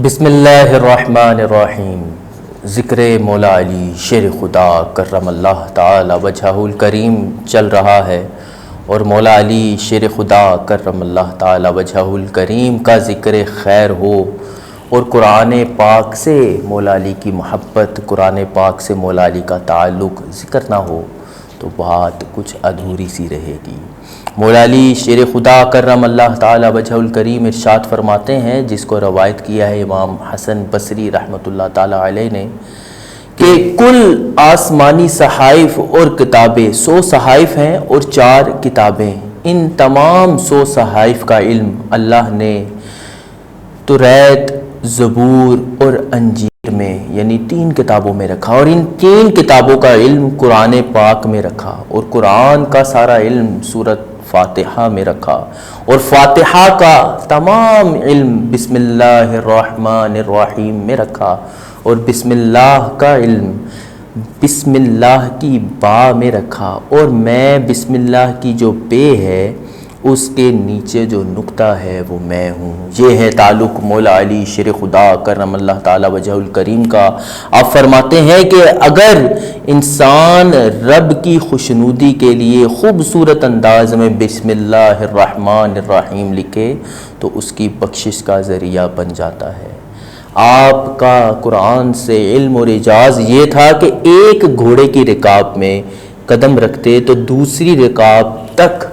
بسم اللہ الرحمن الرحیم۔ ذکر مولا علی شیر خدا کرم اللہ تعالی وجہہ الکریم چل رہا ہے، اور مولا علی شیر خدا کرم اللہ تعالی وجہہ الکریم کا ذکر خیر ہو اور قرآن پاک سے مولا علی کی محبت، قرآن پاک سے مولا علی کا تعلق ذکر نہ ہو تو بات کچھ ادھوری سی رہے گی۔ مولا علی شیر خدا کرم اللہ تعالی وجہہ الکریم ارشاد فرماتے ہیں، جس کو روایت کیا ہے امام حسن بصری رحمۃ اللہ تعالی علیہ نے، کہ کل آسمانی صحائف اور کتابیں 100 صحائف ہیں اور 4 کتابیں، ان تمام 100 صحائف کا علم اللہ نے توریت، زبور اور انجیل میں یعنی 3 کتابوں میں رکھا، اور ان 3 کتابوں کا علم قرآن پاک میں رکھا، اور قرآن کا سارا علم سورۃ فاتحہ میں رکھا، اور فاتحہ کا تمام علم بسم اللہ الرحمن الرحیم میں رکھا، اور بسم اللہ کا علم بسم اللہ کی با میں رکھا، اور میں بسم اللہ کی جو پے ہے اس کے نیچے جو نقطہ ہے وہ میں ہوں۔ یہ ہے تعلق مولا علی شیر خدا کرم اللہ تعالی وجہہ الکریم کا۔ آپ فرماتے ہیں کہ اگر انسان رب کی خوشنودی کے لیے خوبصورت انداز میں بسم اللہ الرحمن الرحیم لکھے تو اس کی بخشش کا ذریعہ بن جاتا ہے۔ آپ کا قرآن سے علم اور اعجاز یہ تھا کہ ایک گھوڑے کی رکاب میں قدم رکھتے تو دوسری رکاب تک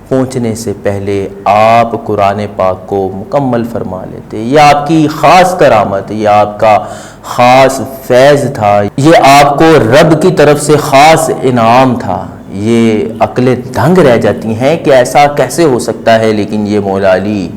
پہنچنے سے پہلے آپ قرآن پاک کو مکمل فرما لیتے۔ یہ آپ کی خاص کرامت، یہ آپ کا خاص فیض تھا، یہ آپ کو رب کی طرف سے خاص انعام تھا۔ یہ عقلیں دنگ رہ جاتی ہیں کہ ایسا کیسے ہو سکتا ہے، لیکن یہ مولا علی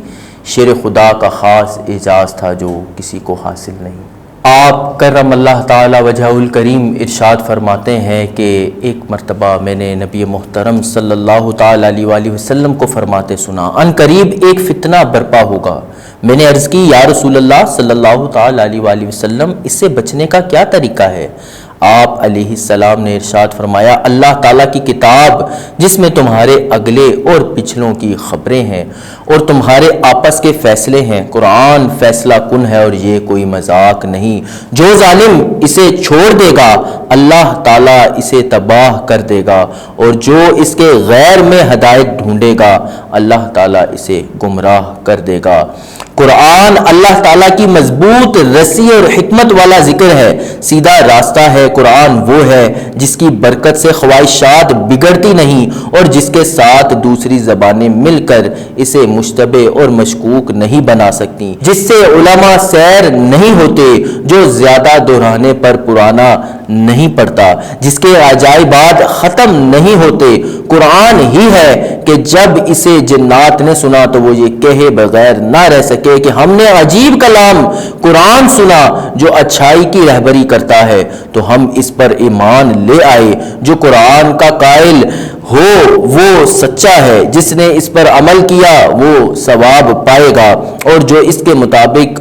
شیر خدا کا خاص اعزاز تھا جو کسی کو حاصل نہیں۔ آپ کرم اللہ تعالی وجہہ الکریم ارشاد فرماتے ہیں کہ ایک مرتبہ میں نے نبی محترم صلی اللہ تعالی علیہ وآلہ وسلم کو فرماتے سنا، ان قریب ایک فتنہ برپا ہوگا۔ میں نے عرض کی، یا رسول اللہ صلی اللہ تعالی علیہ وآلہ وسلم، اس سے بچنے کا کیا طریقہ ہے؟ آپ علیہ السلام نے ارشاد فرمایا، اللہ تعالیٰ کی کتاب جس میں تمہارے اگلے اور پچھلوں کی خبریں ہیں اور تمہارے آپس کے فیصلے ہیں، قرآن فیصلہ کن ہے اور یہ کوئی مذاق نہیں۔ جو ظالم اسے چھوڑ دے گا اللہ تعالیٰ اسے تباہ کر دے گا، اور جو اس کے غیر میں ہدایت ڈھونڈے گا اللہ تعالیٰ اسے گمراہ کر دے گا۔ قرآن اللہ تعالیٰ کی مضبوط رسی اور حکمت والا ذکر ہے، سیدھا راستہ ہے۔ قرآن وہ ہے جس کی برکت سے خواہشات بگڑتی نہیں اور جس کے ساتھ دوسری زبانیں مل کر اسے مشتبہ اور مشکوک نہیں بنا سکتی، جس سے علماء سیر نہیں ہوتے، جو زیادہ دہرانے پر پرانا نہیں پڑتا، جس کے عجائبات ختم نہیں ہوتے۔ قرآن ہی ہے کہ جب اسے جنات نے سنا تو وہ یہ کہے بغیر نہ رہ سکے کہ ہم نے عجیب کلام قرآن سنا جو اچھائی کی رہبری کرتا ہے، تو ہم اس پر ایمان لے آئے۔ جو قرآن کا قائل ہو وہ سچا ہے، جس نے اس پر عمل کیا وہ ثواب پائے گا، اور جو اس کے مطابق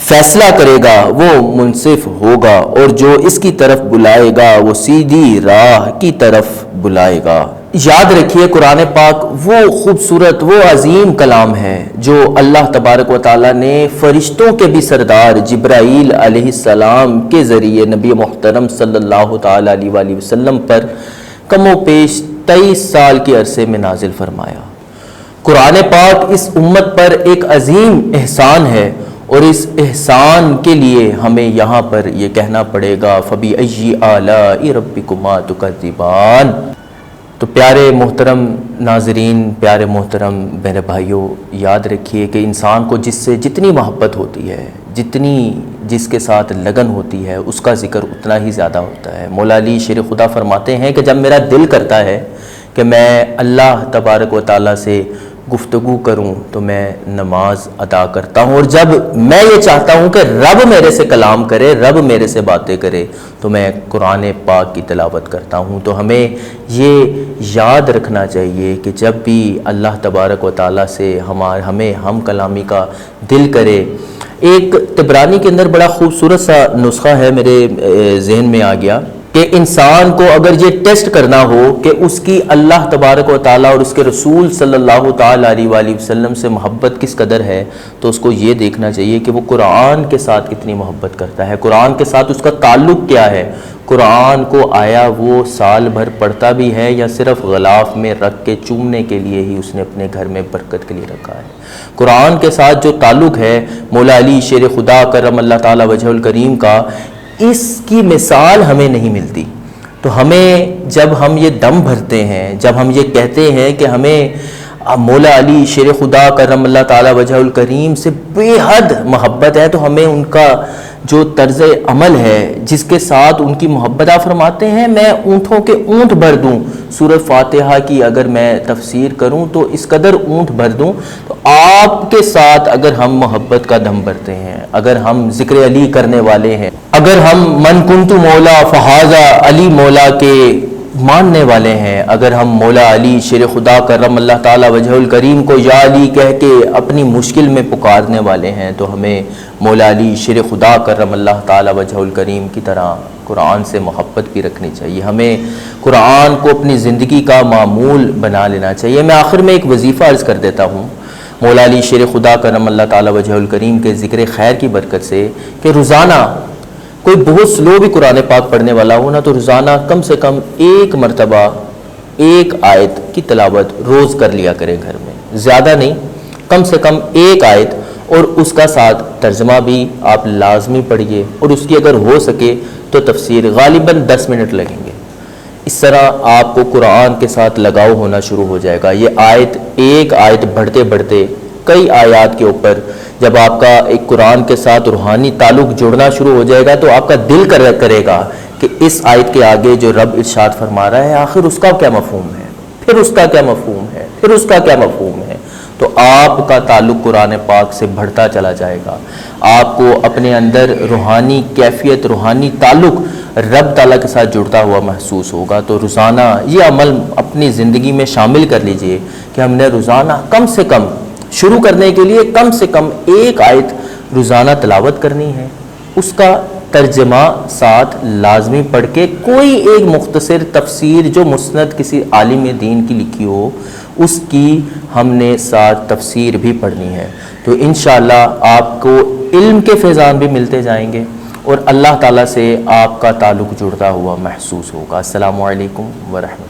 فیصلہ کرے گا وہ منصف ہوگا، اور جو اس کی طرف بلائے گا وہ سیدھی راہ کی طرف بلائے گا۔ یاد رکھیے، قرآن پاک وہ خوبصورت، وہ عظیم کلام ہے جو اللہ تبارک و تعالیٰ نے فرشتوں کے بھی سردار جبرائیل علیہ السلام کے ذریعے نبی محترم صلی اللہ تعالیٰ علیہ وآلہ وسلم پر کم و بیش 23 سال کے عرصے میں نازل فرمایا۔ قرآن پاک اس امت پر ایک عظیم احسان ہے، اور اس احسان کے لیے ہمیں یہاں پر یہ کہنا پڑے گا فَبِأَيِّ آلَاءِ رَبِّكُمَا تُكَذِّبَانِ۔ تو پیارے محترم ناظرین، پیارے محترم میرے بھائیوں، یاد رکھیے کہ انسان کو جس سے جتنی محبت ہوتی ہے، جتنی جس کے ساتھ لگن ہوتی ہے، اس کا ذکر اتنا ہی زیادہ ہوتا ہے۔ مولا علی شیر خدا فرماتے ہیں کہ جب میرا دل کرتا ہے کہ میں اللہ تبارک و تعالیٰ سے گفتگو کروں تو میں نماز ادا کرتا ہوں، اور جب میں یہ چاہتا ہوں کہ رب میرے سے کلام کرے، رب میرے سے باتیں کرے، تو میں قرآن پاک کی تلاوت کرتا ہوں۔ تو ہمیں یہ یاد رکھنا چاہیے کہ جب بھی اللہ تبارک و تعالیٰ سے ہمیں ہم کلامی کا دل کرے۔ ایک طبرانی کے اندر بڑا خوبصورت سا نسخہ ہے، میرے ذہن میں آ گیا کہ انسان کو اگر یہ ٹیسٹ کرنا ہو کہ اس کی اللہ تبارک و تعالیٰ اور اس کے رسول صلی اللہ تعالیٰ علیہ وآلہ وسلم سے محبت کس قدر ہے، تو اس کو یہ دیکھنا چاہیے کہ وہ قرآن کے ساتھ کتنی محبت کرتا ہے، قرآن کے ساتھ اس کا تعلق کیا ہے، قرآن کو آیا وہ سال بھر پڑھتا بھی ہے یا صرف غلاف میں رکھ کے چومنے کے لیے ہی اس نے اپنے گھر میں برکت کے لیے رکھا ہے۔ قرآن کے ساتھ جو تعلق ہے مولا علی شیر خدا کرم اللہ تعالیٰ وجہ الکریم کا، اس کی مثال ہمیں نہیں ملتی۔ تو ہمیں جب ہم یہ دم بھرتے ہیں، جب ہم یہ کہتے ہیں کہ ہمیں مولا علی شیر خدا کرم اللہ تعالیٰ وجہ الکریم سے بے حد محبت ہے، تو ہمیں ان کا جو طرز عمل ہے جس کے ساتھ ان کی محبت، آپ فرماتے ہیں میں اونٹوں کے اونٹ بھر دوں، سورہ فاتحہ کی اگر میں تفسیر کروں تو اس قدر اونٹ بھر دوں، تو آپ کے ساتھ اگر ہم محبت کا دم بھرتے ہیں، اگر ہم ذکر علی کرنے والے ہیں، اگر ہم من کنت مولا فہذا علی مولا کے ماننے والے ہیں، اگر ہم مولا علی شیر خدا کرم اللہ تعالیٰ وجہ الکریم کو یا علی کہہ کے اپنی مشکل میں پکارنے والے ہیں، تو ہمیں مولا علی شیر خدا کرم اللہ تعالیٰ وجہ الکریم کی طرح قرآن سے محبت بھی رکھنی چاہیے، ہمیں قرآن کو اپنی زندگی کا معمول بنا لینا چاہیے۔ میں آخر میں ایک وظیفہ عرض کر دیتا ہوں مولا علی شیر خدا کرم اللہ تعالیٰ وجہ الکریم کے ذکر خیر کی برکت سے، کہ روزانہ کوئی بہت سلو بھی قرآن پاک پڑھنے والا ہو نا، تو روزانہ کم سے کم ایک مرتبہ ایک آیت کی تلاوت روز کر لیا کرے گھر میں، زیادہ نہیں، کم سے کم ایک آیت، اور اس کا ساتھ ترجمہ بھی آپ لازمی پڑھیے، اور اس کی اگر ہو سکے تو تفسیر، غالباً 10 منٹ لگیں گے۔ اس طرح آپ کو قرآن کے ساتھ لگاؤ ہونا شروع ہو جائے گا۔ یہ آیت ایک آیت بڑھتے بڑھتے کئی آیات کے اوپر جب آپ کا ایک قرآن کے ساتھ روحانی تعلق جڑنا شروع ہو جائے گا، تو آپ کا دل کرے گا کہ اس آیت کے آگے جو رب ارشاد فرما رہا ہے آخر اس کا کیا مفہوم ہے، پھر اس کا کیا مفہوم ہے، پھر اس کا کیا مفہوم ہے۔ تو آپ کا تعلق قرآن پاک سے بڑھتا چلا جائے گا، آپ کو اپنے اندر روحانی کیفیت، روحانی تعلق رب تعالیٰ کے ساتھ جڑتا ہوا محسوس ہوگا۔ تو روزانہ یہ عمل اپنی زندگی میں شامل کر لیجئے کہ ہم نے روزانہ کم سے کم، شروع کرنے کے لیے کم سے کم ایک آیت روزانہ تلاوت کرنی ہے، اس کا ترجمہ ساتھ لازمی پڑھ کے کوئی ایک مختصر تفسیر جو مسند کسی عالم دین کی لکھی ہو، اس کی ہم نے ساتھ تفسیر بھی پڑھنی ہے۔ تو انشاءاللہ آپ کو علم کے فیضان بھی ملتے جائیں گے اور اللہ تعالیٰ سے آپ کا تعلق جڑتا ہوا محسوس ہوگا۔ السلام علیکم ورحمۃ اللہ۔